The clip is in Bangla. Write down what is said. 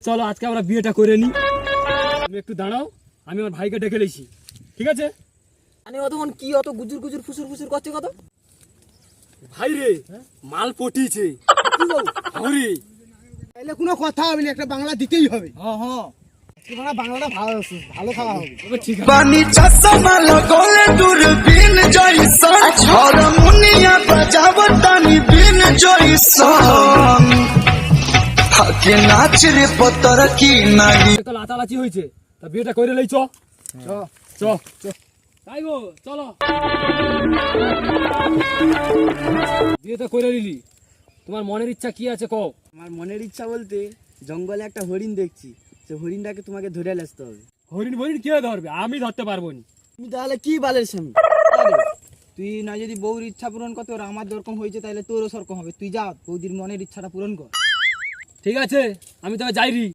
চলো আজকে আমরা বিয়েটা করে নি। তুমি একটু দাঁড়াও, আমি আমার ভাইকে ডেকে নিয়েছি, ঠিক আছে? মানে অতক্ষণ কি অত গুজুর গুজুর ফুসুর ফুসুর করছে কত? ভাই রে, মাল পটিয়েছে। কি বল? হরি তাইলে কোনো কথা হবে না, একটা বাংলা দিতেই হবে। হ্যাঁ হ্যাঁ, তোমরা বাংলাটা ভালো ভালো খাওয়া হবে। ওকে ঠিক আছে। পানি চশমা লগলে দূরবীন জয়সন হারমোনিয়া বাজাবতানি বিন জয়সন হাকে নাচ রে পতর কি নাহি তো লাচালাচি হয়েছে, তা বিয়েটা করে লই। চ চ চ তাই গো, চলো বিয়েটা করে নিলি। তোমার মনের ইচ্ছা কি আছে কও? আমার মনের ইচ্ছা বলতে জঙ্গলে একটা হরিণ দেখছি, সে হরিণটাকে তোমাকে ধরে আসতে হবে। হরিণ হরিণ কে ধরবে? আমি ধরতে পারবো না। তুমি তাহলে কি বালের স্বামী? তুই না যদি বউর ইচ্ছা পূরণ করতে ওর আমার যেরকম হয়েছে তাহলে তোরও সেরকম হবে। তুই যা বৌদির মনের ইচ্ছাটা পূরণ কর। ঠিক আছে, আমি তবে যাইরি।